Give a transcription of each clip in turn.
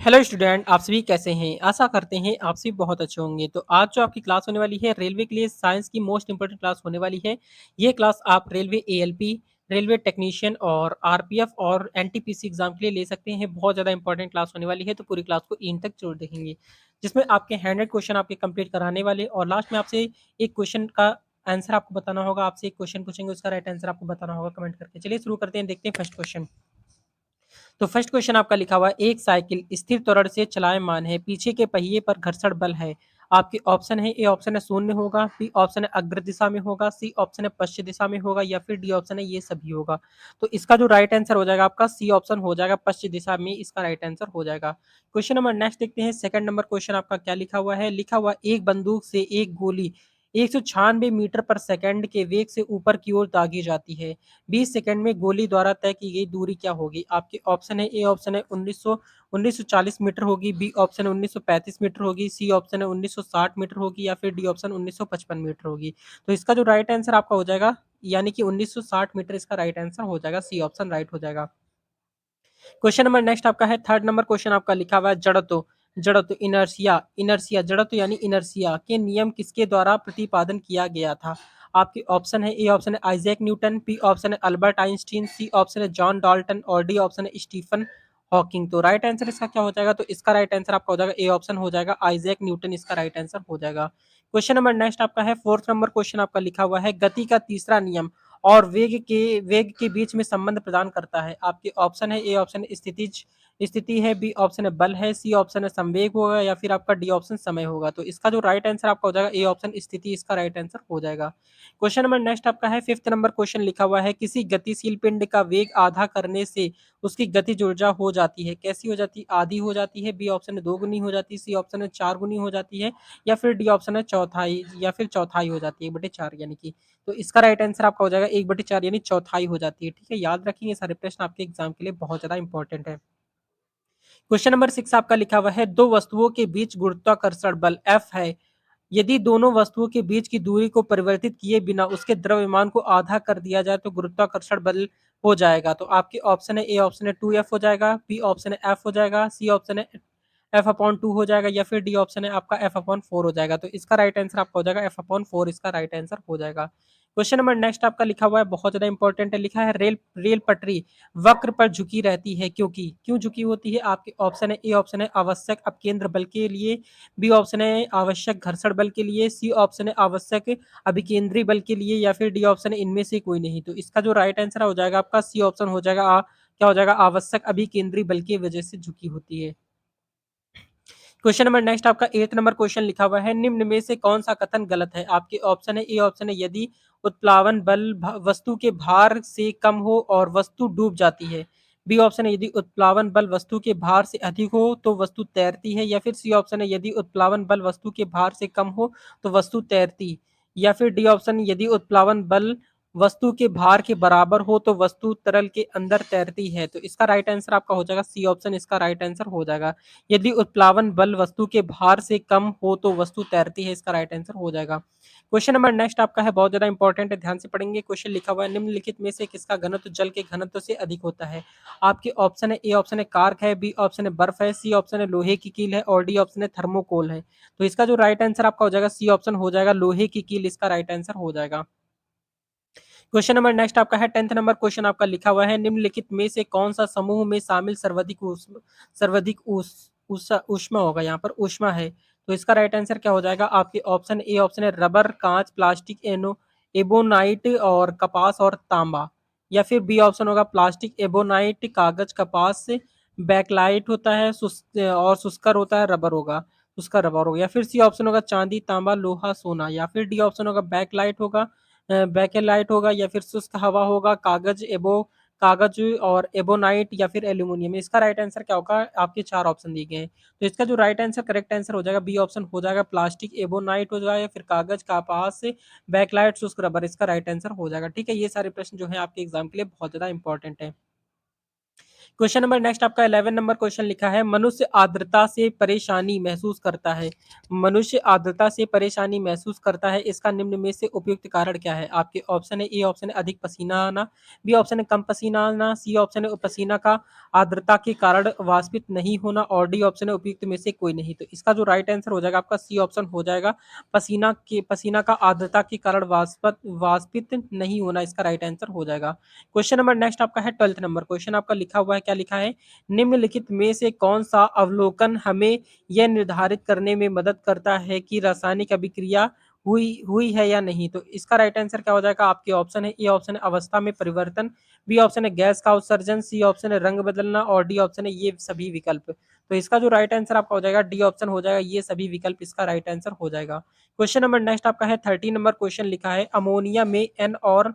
Hello student, आप सभी कैसे हैं? आशा करते हैं आप सभी बहुत अच्छे होंगे। तो आज जो आपकी क्लास होने वाली है रेलवे के लिए साइंस की मोस्ट इंपोर्टेंट क्लास होने वाली है। ये क्लास आप रेलवे एएलपी, रेलवे टेक्नीशियन और आरपीएफ और एनटीपीसी एग्जाम के लिए ले सकते हैं। बहुत ज़्यादा इंपॉर्टेंट क्लास होने वाली है, तो पूरी क्लास को एंड तक जरूर देखेंगे, जिसमें आपके 100 क्वेश्चन आपके कंप्लीट कराने वाले और लास्ट में आपसे एक क्वेश्चन का आंसर आपको बताना होगा। आपसे एक क्वेश्चन पूछेंगे, उसका राइट आंसर आपको बताना होगा कमेंट करके। चलिए शुरू करते हैं, देखते हैं फर्स्ट क्वेश्चन। तो फर्स्ट क्वेश्चन आपका लिखा हुआ है, एक साइकिल स्थिर त्वरण से चलायमान है, पीछे के पहिए पर घर्षण बल है। आपके ऑप्शन है, ए ऑप्शन है शून्य होगा, बी ऑप्शन है अग्र दिशा में होगा, सी ऑप्शन है पश्चिम दिशा में होगा, या फिर डी ऑप्शन है ये सभी होगा। तो इसका जो राइट आंसर हो जाएगा आपका सी ऑप्शन हो जाएगा, पश्चिम दिशा में इसका राइट आंसर हो जाएगा। क्वेश्चन नंबर नेक्स्ट देखते हैं। सेकंड नंबर क्वेश्चन आपका क्या लिखा हुआ है? लिखा हुआ एक बंदूक से एक गोली 196 मीटर पर सेकंड के वेग से ऊपर की ओर दागी जाती है। 20 सेकंड में गोली द्वारा तय की गई दूरी क्या होगी? आपके ऑप्शन है, ए ऑप्शन है 1940 मीटर होगी, बी ऑप्शन है 1935 मीटर होगी, सी ऑप्शन है 1960 मीटर होगी, या फिर डी ऑप्शन 1955 मीटर होगी। तो इसका जो राइट आंसर आपका हो जाएगा, यानी कि 1960 मीटर इसका राइट आंसर हो जाएगा, सी ऑप्शन राइट हो जाएगा। क्वेश्चन नंबर नेक्स्ट आपका है, थर्ड नंबर क्वेश्चन आपका लिखा हुआ है, जड़त्व। जड़त्व इनर्शिया, इनर्शिया जड़त्व यानी इनर्शिया के नियम किसके द्वारा प्रतिपादन किया गया था? आपके ऑप्शन है, ए ऑप्शन है आइजैक न्यूटन, बी ऑप्शन है अल्बर्ट आइंस्टीन, सी ऑप्शन है जॉन डाल्टन और डी ऑप्शन है स्टीफन हॉकिंग। तो राइट आंसर इसका क्या हो जाएगा? तो इसका राइट आंसर आपका हो जाएगा ए ऑप्शन हो जाएगा, आइजैक न्यूटन इसका राइट आंसर हो जाएगा। क्वेश्चन नंबर नेक्स्ट आपका है, फोर्थ नंबर क्वेश्चन आपका लिखा हुआ है, गति का तीसरा नियम और वेग के बीच में संबंध प्रदान करता है। आपके ऑप्शन है, ए ऑप्शन स्थितिज स्थिति है, बी ऑप्शन है बल है, सी ऑप्शन है संवेग होगा, या फिर आपका डी ऑप्शन समय होगा। तो इसका जो राइट आंसर आपका हो जाएगा ए ऑप्शन स्थिति इसका राइट आंसर हो जाएगा। क्वेश्चन नंबर नेक्स्ट आपका है, फिफ्थ नंबर क्वेश्चन लिखा हुआ है, किसी गतिशील पिंड का वेग आधा करने से उसकी गतिज ऊर्जा हो जाती है। कैसी हो जाती है? आधी हो जाती है, बी ऑप्शन है 2 गुनी हो जाती है, सी ऑप्शन है 4 गुनी हो जाती है, या फिर डी ऑप्शन है चौथाई या फिर चौथाई हो जाती है, बटे 4 यानी कि। तो इसका राइट आंसर आपका हो जाएगा 1/4 यानी चौथाई हो जाती है। ठीक है, याद रखिए सारे प्रश्न आपके एग्जाम के लिए बहुत ज्यादा इंपॉर्टेंट है। क्वेश्चन नंबर 6 आपका लिखा हुआ है, दो वस्तुओं के बीच गुरुत्वाकर्षण बल F है। यदि दोनों वस्तुओं के बीच की दूरी को परिवर्तित किए बिना उसके द्रव्यमान को आधा कर दिया जाए तो गुरुत्वाकर्षण बल हो जाएगा। तो आपके ऑप्शन है, ए ऑप्शन है 2F हो जाएगा, बी ऑप्शन है F हो जाएगा, सी ऑप्शन है F/2 हो जाएगा, या फिर डी ऑप्शन है आपका F/4 हो जाएगा। तो इसका राइट आंसर आपका हो जाएगा F/4 इसका राइट आंसर हो जाएगा। क्वेश्चन नंबर नेक्स्ट आपका लिखा हुआ है, बहुत ज्यादा इंपॉर्टेंट है, लिखा है रेल रेल पटरी वक्र पर झुकी रहती है क्योंकि। क्यों झुकी होती है? आपके ऑप्शन है, ए ऑप्शन है आवश्यक अपकेंद्र बल के लिए, बी ऑप्शन है आवश्यक घर्षण बल के लिए, सी ऑप्शन है आवश्यक अभिकेंद्री बल के लिए, या फिर डी ऑप्शन है इनमें से कोई नहीं। तो इसका जो राइट आंसर हो जाएगा आपका सी ऑप्शन हो जाएगा, क्या हो जाएगा? आवश्यक अभिकेंद्री बल की वजह से झुकी होती है। क्वेश्चन नंबर नेक्स्ट आपका 8th नंबर क्वेश्चन लिखा हुआ है, निम्न में से कौन सा कथन गलत है? आपके ऑप्शन है, ए ऑप्शन है यदि उत्प्लावन बल वस्तु के भार से कम हो और वस्तु डूब जाती है, बी ऑप्शन है यदि उत्प्लावन बल वस्तु के भार से अधिक हो तो वस्तु तैरती है, या फिर सी ऑप्शन है यदि उत्प्लावन बल वस्तु के भार से कम हो तो वस्तु तैरती, या फिर डी ऑप्शन यदि उत्प्लावन बल वस्तु के भार के बराबर हो तो वस्तु तरल के अंदर तैरती है। तो इसका राइट आंसर आपका हो जाएगा सी ऑप्शन इसका राइट आंसर हो जाएगा, यदि उत्प्लावन बल वस्तु के भार से कम हो तो वस्तु तैरती है, इसका राइट आंसर हो जाएगा। क्वेश्चन नंबर नेक्स्ट आपका है, बहुत ज्यादा इंपॉर्टेंट है, ध्यान से पढ़ेंगे। क्वेश्चन लिखा हुआ है, निम्नलिखित में से किसका घनत्व जल के घनत्व से अधिक होता है? आपके ऑप्शन है, ए ऑप्शन है कार्क है, बी ऑप्शन है बर्फ है, सी ऑप्शन है लोहे की कील है, और डी ऑप्शन है थर्मोकोल है। तो इसका जो राइट आंसर आपका हो जाएगा सी ऑप्शन हो जाएगा, लोहे की कील इसका राइट आंसर हो जाएगा। क्वेश्चन नंबर नेक्स्ट आपका है, 10th नंबर क्वेश्चन आपका लिखा हुआ है, निम्नलिखित में से कौन सा समूह में शामिल सर्वाधिक ऊष्मा होगा? यहाँ पर ऊष्मा है, तो इसका राइट आंसर क्या हो जाएगा? आपके ऑप्शन ए ऑप्शन है रबर, कांच, प्लास्टिक, एबोनाइट और कपास और तांबा, या फिर बी ऑप्शन होगा प्लास्टिक, एबोनाइट, कागज, कपास, बैकलाइट होता है और शुष्कर होता है रबर होगा, उसका रबर होगा, या फिर सी ऑप्शन होगा चांदी, तांबा, लोहा, सोना, या फिर डी ऑप्शन होगा बैकलाइट होगा, बैकेलाइट होगा, या फिर शुष्क हवा होगा, कागज और एबोनाइट, या फिर एल्यूमिनियम। इसका राइट आंसर क्या होगा? आपके चार ऑप्शन दिए गए हैं, तो इसका जो राइट आंसर करेक्ट आंसर हो जाएगा बी ऑप्शन हो जाएगा, प्लास्टिक, एबोनाइट हो जाएगा, या फिर कागज, कपास, बैकलाइट, शुष्क रबर इसका राइट आंसर हो जाएगा। ठीक है, ये सारे प्रश्न जो है आपके एग्जाम के लिए बहुत ज्यादा इंपॉर्टेंट है। क्वेश्चन नंबर नेक्स्ट आपका 11 नंबर क्वेश्चन लिखा है, मनुष्य आर्द्रता से परेशानी महसूस करता है। मनुष्य आर्द्रता से परेशानी महसूस करता है, इसका निम्न में से उपयुक्त कारण क्या है? आपके ऑप्शन है, ए ऑप्शन है अधिक पसीना आना, बी ऑप्शन है कम पसीना आना, सी ऑप्शन है पसीना का आर्द्रता के कारण वाष्पित नहीं होना, और डी ऑप्शन है उपयुक्त में से कोई नहीं। तो इसका जो राइट आंसर हो जाएगा आपका सी ऑप्शन हो जाएगा, पसीना का आर्द्रता के कारण वाष्पित वाष्पित नहीं होना, इसका राइट आंसर हो जाएगा। क्वेश्चन नंबर नेक्स्ट आपका है 12th नंबर क्वेश्चन आपका लिखा हुआ है, क्या लिखा है, निम्नलिखित में से कौन सा अवलोकन हमें यह निर्धारित करने में मदद करता है कि रासायनिक अभिक्रिया हुई हुई है या नहीं? तो इसका राइट आंसर क्या हो जाएगा? आपके ऑप्शन है, ए ऑप्शन है अवस्था में परिवर्तन, बी ऑप्शन है गैस का उत्सर्जन, सी ऑप्शन है रंग बदलना, और डी ऑप्शन है ये सभी विकल्प। तो इसका जो राइट आंसर आपका हो जाएगा डी ऑप्शन हो जाएगा, ये सभी विकल्प इसका राइट आंसर हो जाएगा। क्वेश्चन नंबर नेक्स्ट आपका है 13 नंबर क्वेश्चन लिखा है, अमोनिया में एन और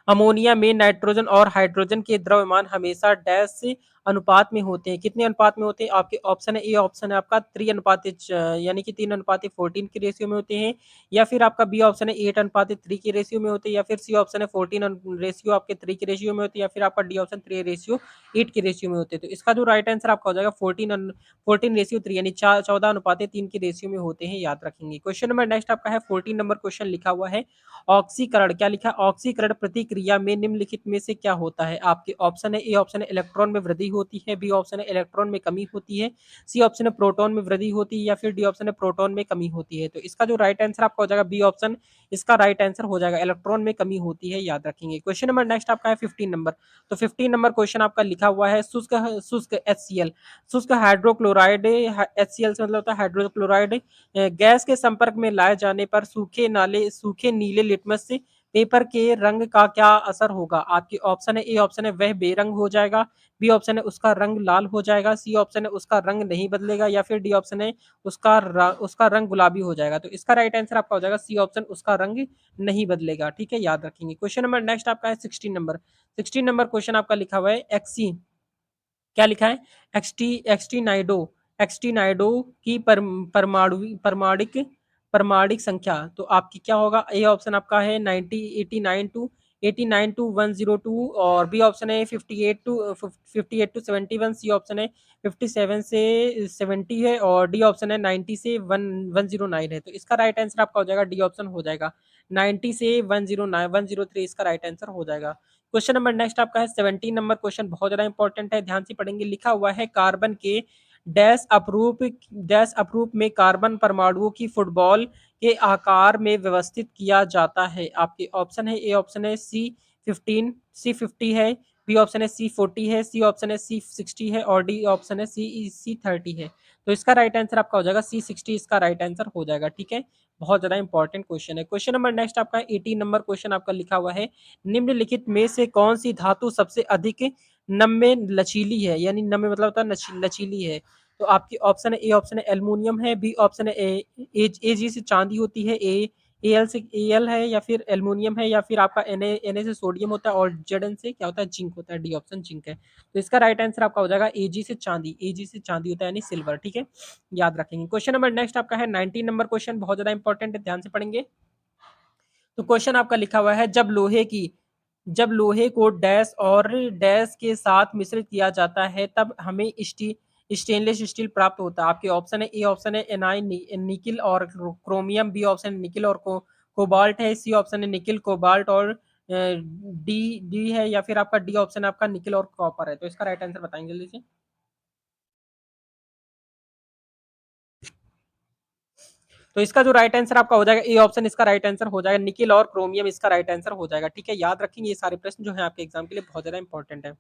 अमोनिया में नाइट्रोजन और हाइड्रोजन के द्रव्यमान हमेशा डैश से अनुपात में होते हैं, कितने अनुपात में होते हैं? आपके ऑप्शन है, ए ऑप्शन है आपका 3 अनुपात यानी कि 3 अनुपात 14 की रेशियो में होते हैं, या फिर आपका बी ऑप्शन है 8 अनुपात 3 की रेशियो में होते हैं, या फिर सी ऑप्शन है 14 रेशियो आपके 3 की रेशियो में होती है, या फिर आपका डी ऑप्शन 3 रेशियो 8 की रेशियो में होते हैं। तो इसका जो राइट आंसर आपका हो जाएगा 14 रेशियो 3 यानी 14 अनुपात 3 की रेशियो में होते हैं, याद रखेंगे। क्वेश्चन नंबर नेक्स्ट आपका है 14 नंबर क्वेश्चन लिखा हुआ है, ऑक्सीकरण, क्या लिखा है? ऑक्सीकरण प्रतिक्रिया में निम्नलिखित में से क्या होता है? आपके ऑप्शन है, ए ऑप्शन है इलेक्ट्रॉन में वृद्धि होती है, बी ऑप्शन है इलेक्ट्रॉन में कमी होती है, सी ऑप्शन है प्रोटॉन में वृद्धि होती है, या फिर डी ऑप्शन है प्रोटॉन में कमी होती है। तो इसका जो राइट आंसर आपका हो जाएगा बी ऑप्शन, इसका राइट आंसर हो जाएगा इलेक्ट्रॉन में कमी होती है, याद रखेंगे। क्वेश्चन नंबर नेक्स्ट आपका है 15 नंबर। तो 15 नंबर क्वेश्चन आपका लिखा हुआ है, शुष्क शुष्क HCl, शुष्क हाइड्रोक्लोराइड, HCl से मतलब होता है हाइड्रोक्लोराइड, गैस के संपर्क में लाए जाने पर सूखे नीले लिटमस से पेपर के रंग का क्या असर होगा? आपके ऑप्शन है, ए ऑप्शन है वह बेरंग हो जाएगा, बी ऑप्शन है उसका रंग लाल हो जाएगा, सी ऑप्शन है उसका रंग नहीं बदलेगा, या फिर डी ऑप्शन है उसका रंग गुलाबी हो जाएगा। तो इसका राइट आंसर आपका हो जाएगा सी ऑप्शन, उसका रंग नहीं बदलेगा। ठीक है, याद रखेंगे। क्वेश्चन नंबर नेक्स्ट आपका है 16 नंबर। 16 नंबर क्वेश्चन आपका लिखा हुआ है, एक्सी, क्या लिखा है? एक्सटीनाइडो की परमाणिक परमाणिक संख्या, तो आपकी क्या होगा? ए ऑप्शन आपका है 90 89 टू 102, और बी ऑप्शन है 58 टू 71, सी ऑप्शन है 57 से 70 है, और डी ऑप्शन है 90 से 109 है। तो इसका राइट आंसर आपका हो जाएगा डी ऑप्शन हो जाएगा, 90 से 109 103 इसका राइट आंसर हो जाएगा। क्वेश्चन नंबर नेक्स्ट आपका है 17 नंबर क्वेश्चन, बहुत ज्यादा इंपॉर्टेंट है, ध्यान से पढ़ेंगे। लिखा हुआ है, कार्बन के डैश अप्रूप में कार्बन परमाणुओं की फुटबॉल के आकार में व्यवस्थित किया जाता है। आपके ऑप्शन है, ए ऑप्शन है C50 है, बी ऑप्शन है C40 है, सी ऑप्शन है C60 है, और डी ऑप्शन है C30 है। तो इसका राइट आंसर आपका हो जाएगा C60, इसका राइट आंसर हो जाएगा। ठीक है, बहुत ज्यादा इंपॉर्टेंट क्वेश्चन है। क्वेश्चन नंबर नेक्स्ट आपका 18 नंबर क्वेश्चन आपका लिखा हुआ है, निम्नलिखित में से कौन सी धातु सबसे अधिक नम्य लचीली है? यानी नम्य मतलब होता है लचीली है। तो आपकी ऑप्शन है, ए ऑप्शन है एल्युमिनियम है, बी ऑप्शन है ए जी से चांदी होती है, एल से एल है, या फिर एल्युमिनियम है, या फिर आपका Na से सोडियम होता है, और Zn से क्या होता है? जिंक होता है, डी ऑप्शन जिंक है। तो इसका राइट आंसर आपका हो जाएगा ए जी से चांदी होता है यानी सिल्वर। ठीक है, याद रखेंगे। क्वेश्चन नंबर नेक्स्ट आपका है 19 नंबर क्वेश्चन, बहुत ज्यादा इंपॉर्टेंट है, ध्यान से पढ़ेंगे। तो क्वेश्चन आपका लिखा हुआ है, जब लोहे को डैश और डैश के साथ मिश्रित किया जाता है तब हमें स्टेनलेस स्टील प्राप्त होता है। आपके ऑप्शन है, ए ऑप्शन है निकिल और क्रोमियम, बी ऑप्शन निकिल और कोबाल्ट है, सी ऑप्शन है निकिल कोबाल्ट और डी डी है, या फिर आपका डी ऑप्शन आपका निकिल और कॉपर है। तो इसका राइट आंसर बताएंगे जल्दी से। तो इसका जो राइट आंसर आपका हो जाएगा, ए ऑप्शन इसका राइट आंसर हो जाएगा, निकिल और क्रोमियम इसका राइट आंसर हो जाएगा। ठीक है, याद रखेंगे, ये सारे प्रश्न जो है आपके एग्जाम के लिए बहुत ज्यादा इंपॉर्टेंट है।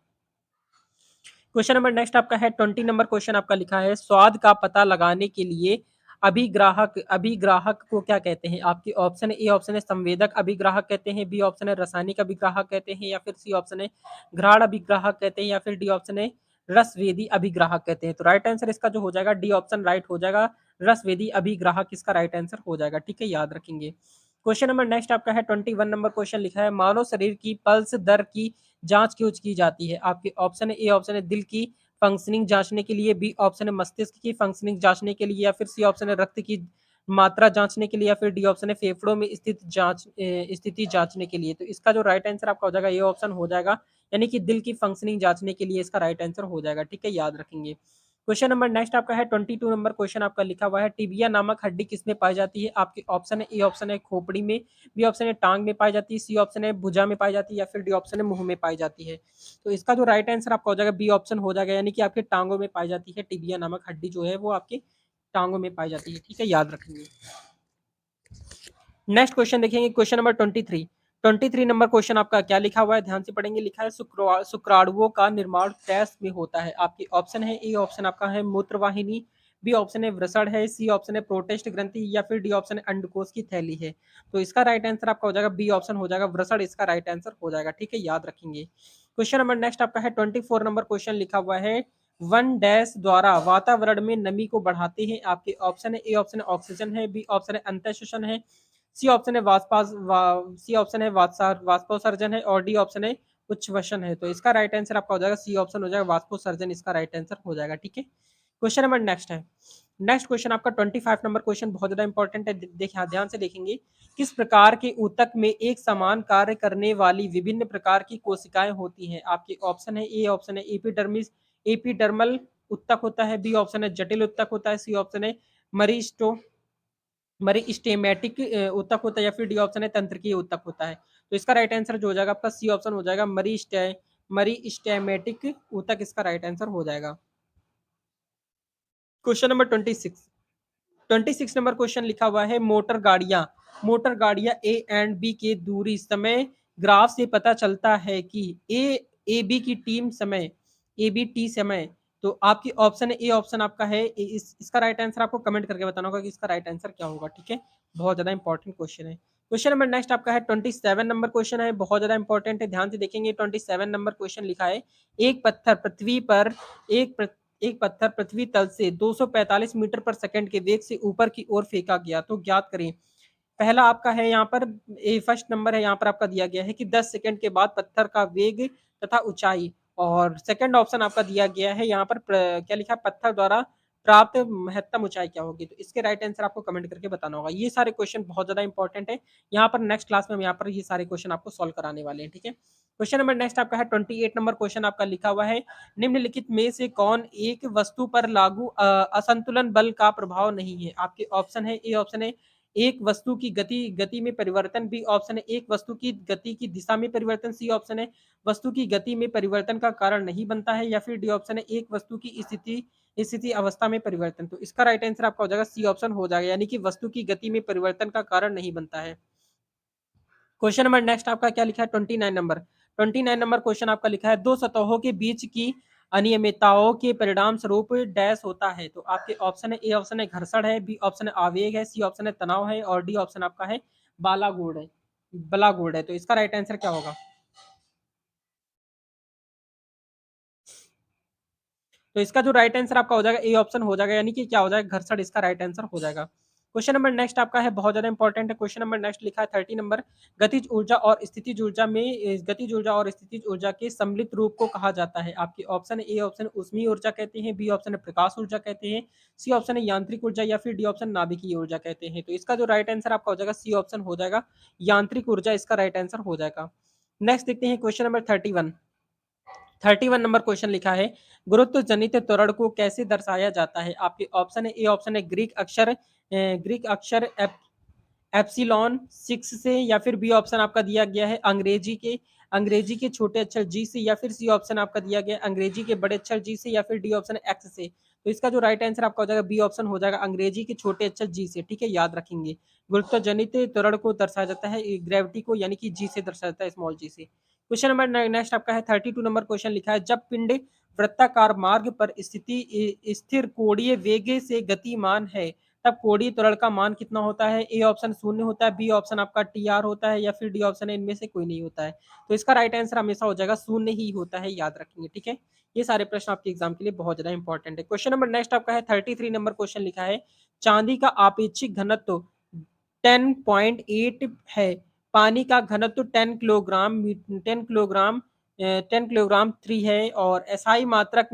क्वेश्चन नंबर नेक्स्ट आपका है 20 नंबर क्वेश्चन आपका लिखा है, स्वाद का पता लगाने के लिए अभिग्राहक को क्या कहते हैं? आपके ऑप्शन है, ए ऑप्शन है संवेदक अभिग्राहक कहते हैं, बी ऑप्शन है रासायनिक अभिग्राहक कहते हैं, या फिर सी ऑप्शन है घ्राण अभिग्राहक कहते हैं, या फिर डी ऑप्शन है रसवेदी अभिग्राहक कहते हैं। तो राइट आंसर इसका जो हो जाएगा डी ऑप्शन राइट हो जाएगा, रसवेदी अभिग्राहक इसका राइट आंसर हो जाएगा। ठीक है, याद रखेंगे। क्वेश्चन नंबर नेक्स्ट आपका है 21 नंबर क्वेश्चन लिखा है, मानव शरीर की पल्स दर की जांच क्यों की जाती है? आपके ऑप्शन है, ए ऑप्शन है दिल की फंक्शनिंग जांचने के लिए, बी ऑप्शन है मस्तिष्क की फंक्शनिंग जांचने के लिए, या फिर सी ऑप्शन है मात्रा जाँचने के लिए या फिर डी ऑप्शन है फेफड़ों में स्थिति जाँचने के लिए। तो इसका जो राइट आंसर आपका हो जाएगा ये ऑप्शन हो जाएगा, यानी कि दिल की फंक्शनिंग जाँचने के लिए इसका राइट आंसर हो जाएगा, ठीक है? याद रखेंगे। क्वेश्चन नंबर नेक्स्ट आपका है 22 नंबर क्वेश्चन आपका लिखा हुआ है, टिबिया नामक हड्डी किसमें पाई जाती है? आपके ऑप्शन है, ए ऑप्शन है खोपड़ी में, बी ऑप्शन है टाँग में पाई जाती है, सी ऑप्शन है भुजा में पाई जाती है या फिर डी ऑप्शन है मुँह में पाई जाती है। तो इसका जो राइट आंसर आपका हो जाएगा बी ऑप्शन हो जाएगा, यानी कि आपके टाँगों में पाई जाती है, टिबिया नामक हड्डी जो है वो आपकी टाँगों में पाई जाती है, ठीक है? याद रखेंगे। नेक्स्ट क्वेश्चन देखेंगे क्वेश्चन नंबर 23। 23 नंबर क्वेश्चन आपका क्या लिखा हुआ है, ध्यान से पढ़ेंगे। लिखा है शुक्राणुओं का निर्माण टैस में होता है। आपके ऑप्शन है, ए ऑप्शन आपका है मूत्रवाहिनी, बी ऑप्शन है वृषण है, सी ऑप्शन है प्रोटेस्ट ग्रंथि या फिर डी ऑप्शन है अंडकोश की थैली है। तो इसका राइट आंसर आपका हो जाएगा बी ऑप्शन हो जाएगा, वृषण इसका राइट आंसर हो जाएगा, ठीक है? याद रखेंगे। क्वेश्चन नंबर नेक्स्ट आपका है 24 नंबर क्वेश्चन लिखा हुआ है, वन डैश द्वारा वातावरण में नमी को बढ़ाते हैं। आपके ऑप्शन है, ए ऑप्शन है ऑक्सीजन है, बी ऑप्शन है अंतःशोषण है, सी ऑप्शन है सी ऑप्शन है वाष्पोसर्जन है और डी ऑप्शन है उच्छ्वसन है। तो इसका राइट आंसर आपका हो जाएगा सी ऑप्शन हो जाएगा, वाष्पोसर्जन इसका राइट आंसर हो जाएगा, ठीक है? क्वेश्चन नंबर नेक्स्ट है। नेक्स्ट क्वेश्चन आपका 25 नंबर क्वेश्चन बहुत ज्यादा इंपॉर्टेंट है, देखिए ध्यान से देखेंगे। किस प्रकार के ऊतक में एक समान कार्य करने वाली विभिन्न प्रकार की कोशिकाएं होती हैं? आपके ऑप्शन है, ए ऑप्शन है एपिडर्मल ऊतक होता है, बी ऑप्शन है जटिल ऊतक होता है, सी ऑप्शन है मरिस्टो मरिस्टेमेटिक ऊतक होता है या फिर डी ऑप्शन है तंत्रिकीय ऊतक होता है। तो इसका राइट आंसर जो हो जाएगा आपका सी ऑप्शन हो जाएगा, मरिस्टेमेटिक ऊतक इसका राइट आंसर हो जाएगा। क्वेश्चन नंबर 26 नंबर क्वेश्चन लिखा हुआ है, मोटर गाड़ियां ए एंड बी के दूरी समय ग्राफ से पता चलता है कि ए बी की टीम समय ए बी टी समय। तो आपकी ऑप्शन है, ए ऑप्शन आपका है, इसका राइट आंसर आपको कमेंट करके बताना होगा कि इसका राइट आंसर क्या होगा, ठीक है? बहुत ज्यादा इंपॉर्टेंट क्वेश्चन है। क्वेश्चन नंबर नेक्स्ट आपका है 27 नंबर क्वेश्चन है, बहुत ज्यादा इंपॉर्टेंट है, ध्यान से देखेंगे। 27 नंबर क्वेश्चन लिखा है, एक पत्थर पृथ्वी पर एक एक पत्थर पृथ्वी तल से 245 मीटर पर सेकंड के वेग से ऊपर की ओर फेंका गया, तो ज्ञात करें। पहला आपका है यहाँ पर फर्स्ट नंबर है, यहाँ पर आपका दिया गया है कि 10 सेकंड के बाद पत्थर का वेग तथा ऊंचाई, और सेकंड ऑप्शन आपका दिया गया है यहाँ पर क्या लिखा है, पत्थर द्वारा प्राप्त महत्तम ऊंचाई क्या होगी। तो इसके राइट आंसर आपको कमेंट करके बताना होगा। ये सारे क्वेश्चन बहुत ज्यादा इंपॉर्टेंट है, यहाँ पर नेक्स्ट क्लास में हम यहाँ पर ये सारे क्वेश्चन आपको सॉल्व कराने वाले हैं, ठीक है? क्वेश्चन नंबर नेक्स्ट आपका है 28 नंबर क्वेश्चन आपका लिखा हुआ है, निम्नलिखित में से कौन एक वस्तु पर लागू असंतुलन बल का प्रभाव नहीं है? आपके ऑप्शन है, ए ऑप्शन है एक वस्तु की गति में परिवर्तन, बी ऑप्शन है एक वस्तु की गति की दिशा में परिवर्तन, सी ऑप्शन है वस्तु की गति में परिवर्तन का कारण नहीं बनता है या फिर डी ऑप्शन है एक वस्तु की स्थिति अवस्था में परिवर्तन। तो इसका राइट आंसर आपका हो जाएगा सी ऑप्शन हो जाएगा, यानी कि वस्तु की गति में परिवर्तन का कारण नहीं बनता है। क्वेश्चन नंबर नेक्स्ट आपका क्या लिखा है 29 नंबर क्वेश्चन आपका लिखा है, दो सतहों के बीच की अनियमितताओं के परिणाम स्वरूप डैश होता है। तो आपके ऑप्शन है, ए ऑप्शन है घर्षण है, बी ऑप्शन है आवेग है, सी ऑप्शन है तनाव है और डी ऑप्शन आपका है बलागुड़ है। तो इसका राइट आंसर क्या होगा? तो इसका जो राइट आंसर आपका हो जाएगा ए ऑप्शन हो जाएगा, यानी कि क्या हो जाएगा घर्षण इसका राइट आंसर हो जाएगा। क्वेश्चन नंबर नेक्स्ट आपका है बहुत ज्यादा इंपॉर्टेंट है। क्वेश्चन नंबर नेक्स्ट लिखा है 30 नंबर, गतिज ऊर्जा और स्थितिज ऊर्जा में गतिज ऊर्जा और स्थितिज ऊर्जा के सम्मिलित रूप को कहा जाता है। आपके ऑप्शन है, ए ऑप्शन ऊष्मीय ऊर्जा कहते हैं, बी ऑप्शन है प्रकाश ऊर्जा कहते हैं, सी ऑप्शन है यांत्रिक ऊर्जा या फिर डी ऑप्शन नाभिकीय ऊर्जा कहते हैं। तो इसका जो राइट आंसर आपका हो जाएगा सी ऑप्शन हो जाएगा, यांत्रिक ऊर्जा इसका राइट आंसर हो जाएगा। नेक्स्ट देखते हैं क्वेश्चन नंबर 31 नंबर क्वेश्चन लिखा है, गुरुत्व जनित त्वरण को कैसे दर्शाया जाता है? आपके ऑप्शन है, ए ऑप्शन है ग्रीक अक्षर एप्सिलॉन 6 से या फिर बी ऑप्शन आपका दिया गया है अंग्रेजी के छोटे अक्षर जी से या फिर सी ऑप्शन आपका दिया गया है अंग्रेजी के बड़े अक्षर जी से या फिर डी ऑप्शन है एक्स से। तो इसका जो राइट आंसर आपका हो जाएगा बी ऑप्शन हो जाएगा, अंग्रेजी के छोटे अक्षर जी से, ठीक है? याद रखेंगे। गुरुत्व जनित त्वरण को दर्शाया जाता है ग्रेविटी को, यानी कि जी से दर्शाया जाता है, स्मॉल जी से। क्वेश्चन नंबर नेक्स्ट आपका है 32 नंबर क्वेश्चन लिखा है, जब पिंड वृत्ताकार मार्ग पर स्थिर कोणीय वेग से गतिमान है तब कोणीय त्वरण का मान कितना होता है? ए ऑप्शन 0 होता है, बी ऑप्शन आपका टी आर होता है या फिर डी ऑप्शन है इनमें से कोई नहीं होता है। तो इसका राइट आंसर हमेशा हो जाएगा 0 ही होता है, याद रखेंगे, ठीक है? ये सारे प्रश्न आपके एग्जाम के लिए बहुत ज्यादा इंपॉर्टेंट है। क्वेश्चन नंबर नेक्स्ट आपका है 33 नंबर क्वेश्चन लिखा है, चांदी का आपेक्षिक घनत्व 10.8 है, पानी का घनत्व 10 किलोग्राम 3 है और एसआई मात्रक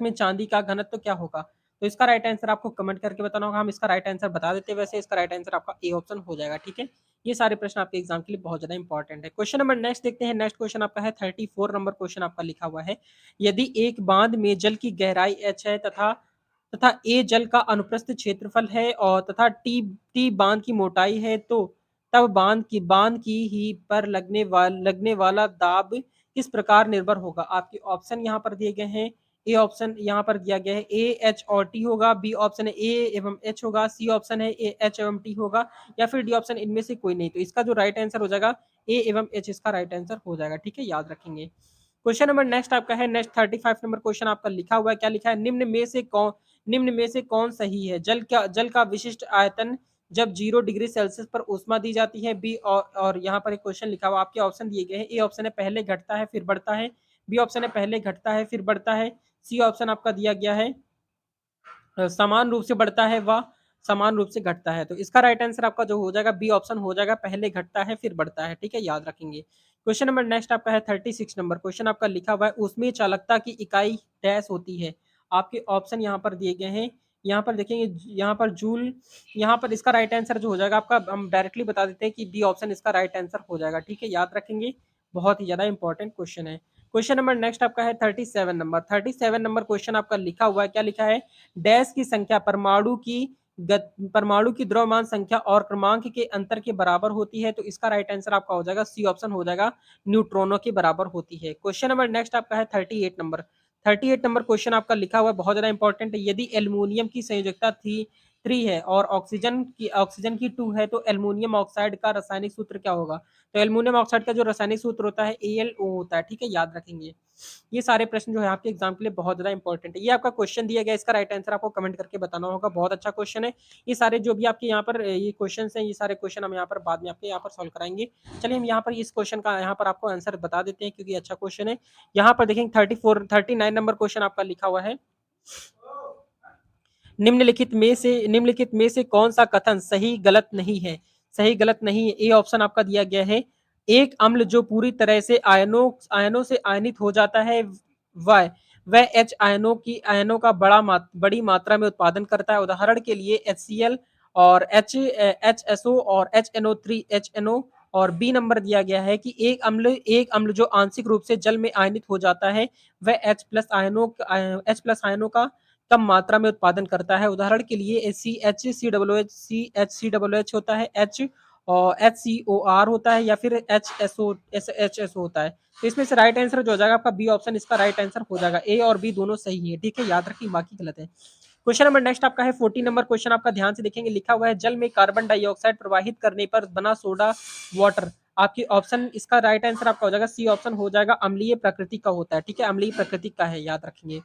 में चांदी का घनत्व क्या होगा? तो इसका राइट आंसर आपको कमेंट करके बताना होगा, हम इसका राइट आंसर बता देते हैं। वैसे इसका राइट आंसर आपका ए ऑप्शन हो जाएगा, ठीक है। ये सारे प्रश्न आपके एग्जाम के लिए बहुत ज्यादा इंपॉर्टेंट है। क्वेश्चन नंबर नेक्स्ट देखते हैं। नेक्स्ट क्वेश्चन आपका है 34 नंबर क्वेश्चन आपका लिखा हुआ है, यदि एक बांध में जल की गहराई एच है तथा तथा ए जल का अनुप्रस्थ क्षेत्रफल है और तथा टी टी बांध की मोटाई है, तो तब बांध की ही पर लगने वाला दाब किस प्रकार निर्भर होगा। आपके ऑप्शन यहाँ पर दिए गए हैं। ए ऑप्शन यहाँ पर दिया गया है ए एच और टी होगा, बी ऑप्शन है ए एवं एच होगा, सी ऑप्शन है ए एच एवं टी होगा, या फिर डी ऑप्शन इनमें से कोई नहीं। तो इसका जो राइट आंसर हो जाएगा ए एवं एच, इसका राइट आंसर हो जाएगा, ठीक है, याद रखेंगे। क्वेश्चन नंबर नेक्स्ट आपका है। नेक्स्ट 35 नंबर क्वेश्चन आपका लिखा हुआ है, क्या लिखा है, निम्न में से कौन सही है। जल का विशिष्ट आयतन जब 0 डिग्री सेल्सियस पर ऊष्मा दी जाती है। बी और यहाँ पर एक क्वेश्चन लिखा हुआ, आपके ऑप्शन दिए गए हैं। ए ऑप्शन है पहले घटता है फिर बढ़ता है, बी ऑप्शन है पहले घटता है फिर बढ़ता है, सी ऑप्शन आपका दिया गया है समान रूप से बढ़ता है व समान रूप से घटता है। तो इसका राइट आंसर आपका जो हो जाएगा बी ऑप्शन हो जाएगा, पहले घटता है फिर बढ़ता है, ठीक है, याद रखेंगे। क्वेश्चन नंबर नेक्स्ट आपका है 36 नंबर क्वेश्चन आपका लिखा हुआ है, उसमें चालकता की इकाई डैश होती है। आपके ऑप्शन यहाँ पर दिए गए हैं। यहाँ पर देखेंगे, यहाँ पर जूल, यहाँ पर इसका राइट आंसर जो हो जाएगा आपका, हम डायरेक्टली बता देते हैं कि बी ऑप्शन इसका राइट आंसर हो जाएगा, ठीक है, याद रखेंगे। बहुत ही ज्यादा इंपॉर्टेंट क्वेश्चन है। क्वेश्चन नंबर नेक्स्ट आपका है 37 नंबर क्वेश्चन आपका लिखा हुआ है, क्या लिखा है, डैश की संख्या परमाणु की द्रव्यमान संख्या और क्रमांक के अंतर के बराबर होती है। तो इसका राइट आंसर आपका हो जाएगा सी ऑप्शन हो जाएगा, न्यूट्रॉनों के बराबर होती है। क्वेश्चन नंबर नेक्स्ट आपका है 38 नंबर क्वेश्चन आपका लिखा हुआ है, बहुत ज्यादा इंपॉर्टेंट है, यदि एल्यूमिनियम की संयोजकता 3 है और ऑक्सीजन की 2 है, तो एल्यूमिनियम ऑक्साइड का रासायनिक सूत्र क्या होगा। तो एल्यूमिनियम ऑक्साइड का जो रासायनिक सूत्र होता है AlO होता है, ठीक है, याद रखेंगे। ये सारे प्रश्न जो है आपके एग्जाम के लिए बहुत ज्यादा इंपॉर्टेंट है। ये आपका क्वेश्चन दिया गया, इसका राइट आंसर आपको कमेंट करके बताना होगा, बहुत अच्छा क्वेश्चन है। ये सारे जो भी आपके यहाँ पर ये क्वेश्चन हैं, ये सारे क्वेश्चन हम यहाँ पर बाद में आपके यहाँ पर सॉल्व कराएंगे। चलिए हम यहाँ पर इस क्वेश्चन का यहाँ पर आपको आंसर बता देते हैं, क्योंकि अच्छा क्वेश्चन है। यहाँ पर देखेंगे 39 नंबर क्वेश्चन आपका लिखा हुआ है, निम्नलिखित में से कौन सा कथन सही गलत नहीं है। सही गलत नहीं है। ए ऑप्शन आपका दिया गया है, एक अम्ल जो पूरी तरह से आयनों से आयनित हो जाता है, वह एच आयनों का बड़ी मात्रा में उत्पादन करता है। उदाहरण के लिए HCl और HSO और HNO3 और बी नंबर दिया गया है कि एक अम्ल जो आंशिक रूप से जल में आयनित हो जाता है, वह H+ आयनों का कम मात्रा में उत्पादन करता है। उदाहरण के लिए CH होता है, H और HCOR होता है, या फिर HSO होता है। तो इसमें से राइट आंसर जो हो जाएगा आपका बी ऑप्शन, इसका राइट आंसर हो जाएगा। ए और बी दोनों सही है, ठीक है, याद रखिए, बाकी गलत है। क्वेश्चन नंबर नेक्स्ट आपका है 40 नंबर क्वेश्चन आपका, ध्यान से देखेंगे, लिखा हुआ है, जल में कार्बन डाइऑक्साइड प्रवाहित करने पर बना सोडा वाटर। आपकी ऑप्शन, इसका राइट आंसर आपका हो जाएगा सी ऑप्शन हो जाएगा, अम्लीय प्रकृति का होता है, ठीक है, अम्लीय प्रकृति का है, याद रखेंगे।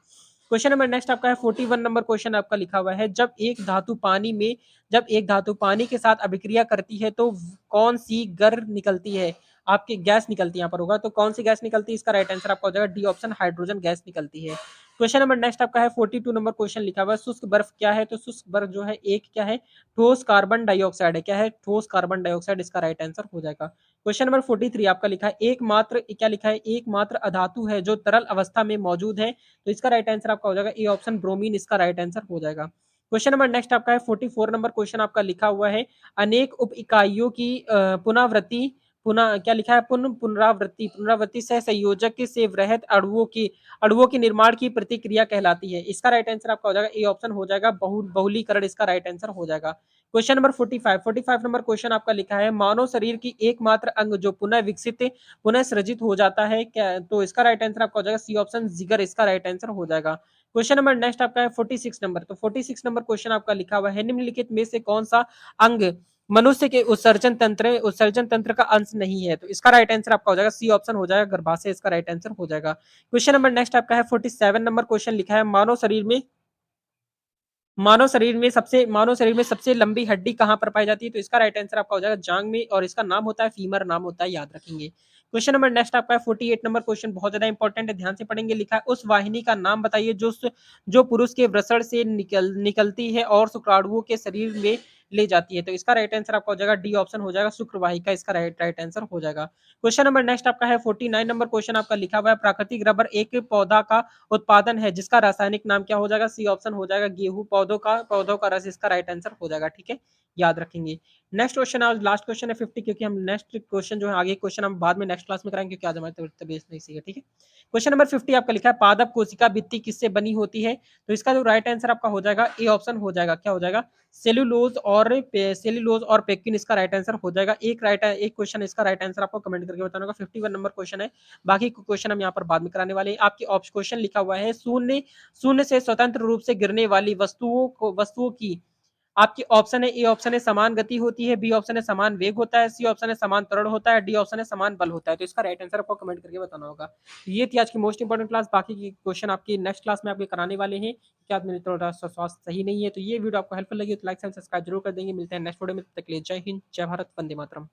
क्वेश्चन नंबर नेक्स्ट आपका है 41 नंबर क्वेश्चन आपका लिखा हुआ है, जब एक धातु पानी के साथ अभिक्रिया करती है तो कौन सी गर निकलती है। आपकी गैस निकलती है, यहाँ पर होगा, तो कौन सी गैस निकलती है, इसका राइट आंसर आपका हो जाएगा डी ऑप्शन, हाइड्रोजन गैस निकलती है। क्वेश्चन नंबर नेक्स्ट आपका है 42 नंबर क्वेश्चन लिखा हुआ है, शुष्क बर्फ क्या है। तो शुष्क बर्फ जो है एक क्या है, ठोस कार्बन डाइऑक्साइड है। क्या है, ठोस कार्बन डाइऑक्साइड, इसका राइट आंसर हो जाएगा। क्वेश्चन नंबर 43 आपका लिखा है, क्या लिखा है, एकमात्र अधातु है जो तरल अवस्था में मौजूद है। तो इसका राइट आंसर आपका हो जाएगा ए ऑप्शन, ब्रोमीन, इसका राइट आंसर हो जाएगा। क्वेश्चन नंबर नेक्स्ट आपका है 44 नंबर क्वेश्चन आपका लिखा हुआ है, अनेक उप इकाइयों की पुनरावृत्ति पुनः क्या लिखा है, पुनरावृत्ति सह संयोजक से वृहत अणुओं के निर्माण की प्रतिक्रिया कहलाती है। इसका राइट आंसर आपका हो जाएगा ए ऑप्शन हो जाएगा, बहुलीकरण, इसका राइट आंसर हो जाएगा। क्वेश्चन नंबर 45 नंबर क्वेश्चन आपका लिखा है, मानव शरीर की एकमात्र अंग जो पुनः सृजित हो जाता है क्या। तो इसका राइट आंसर आपका हो जाएगा सी ऑप्शन, जिगर, इसका राइट आंसर हो जाएगा। क्वेश्चन नंबर नेक्स्ट आपका है 46 नंबर, तो 46 नंबर क्वेश्चन आपका लिखा हुआ है, निम्नलिखित में से कौन सा अंग मनुष्य के उत्सर्जन तंत्र का अंश नहीं है। तो इसका राइट आंसर आपका हो जाएगा सी ऑप्शन हो जाएगा, गर्भाशय, इसका राइट आंसर हो जाएगा। क्वेश्चन नंबर नेक्स्ट आपका है 47 नंबर क्वेश्चन लिखा है, मानव शरीर में सबसे लंबी हड्डी कहाँ पर पाई जाती है। तो इसका राइट आंसर आपका हो जाएगा जांग में, और इसका नाम होता है फीमर, नाम होता है, याद रखेंगे। क्वेश्चन नंबर नेक्स्ट आपका है 48 नंबर क्वेश्चन, बहुत ज्यादा इंपॉर्टेंट है, ध्यान से पढ़ेंगे। लिखा है, उस वाहिनी का नाम बताइए जो पुरुष के वृषण से निकलती है और शुक्राणुओं के शरीर में ले जाती है। तो इसका राइट आंसर आपका हो जाएगा डी ऑप्शन हो जाएगा, शुक्रवाहिका इसका राइट आंसर हो जाएगा। क्वेश्चन नंबर नेक्स्ट आपका है 49 नंबर क्वेश्चन आपका लिखा हुआ है प्राकृतिक रबर एक पौधा का उत्पादन है जिसका रासायनिक नाम क्या हो जाएगा? सी ऑप्शन हो जाएगा गेहूं। पौधों का रस इसका राइट आंसर हो जाएगा। ठीक है, याद रखेंगे। नेक्स्ट क्वेश्चन आज लास्ट क्वेश्चन है 50, क्योंकि हम नेक्स्ट क्वेश्चन जो है आगे क्वेश्चन हम बाद में नेक्स्ट क्लास में कराएंगे, क्योंकि आज हमारी तबीयत नहीं सही है। ठीक है, क्वेश्चन नंबर 50 आपका लिखा है पादप कोशिका भित्ति किससे बनी होती है? तो इसका जो राइट आंसर आपका हो जाएगा ए ऑप्शन हो जाएगा। क्या हो जाएगा? सेल्यूलोज और पेक्टिन इसका राइट आंसर हो जाएगा। एक क्वेश्चन इसका राइट आंसर आपको कमेंट करके बताना होगा। 51 नंबर क्वेश्चन है, बाकी क्वेश्चन हम यहाँ पर बाद में कराने वाले हैं। आपकी ऑप्शन क्वेश्चन लिखा हुआ है शून्य शून्य से स्वतंत्र रूप से गिरने वाली वस्तुओं की आपकी ऑप्शन है, ए ऑप्शन है समान गति होती है, बी ऑप्शन है समान वेग होता है, सी ऑप्शन है समान त्वरण होता है, डी ऑप्शन है समान बल होता है। तो इसका राइट आंसर आपको कमेंट करके बताना होगा। तो ये थी आज की मोस्ट इंपोर्टेंट क्लास। बाकी की क्वेश्चन आपकी नेक्स्ट क्लास में आपके कराने वाले हैं। क्या आप मेरे थोड़ा सा स्वास्थ्य सही नहीं है, तो ये वीडियो आपको हेल्पफुल लगी तो लाइक एंड सब्सक्राइब जरूर कर देंगे। मिलते हैं नेक्स्ट वीडियो में, तब तक के लिए जय हिंद, जय भारत, वंदे मातरम।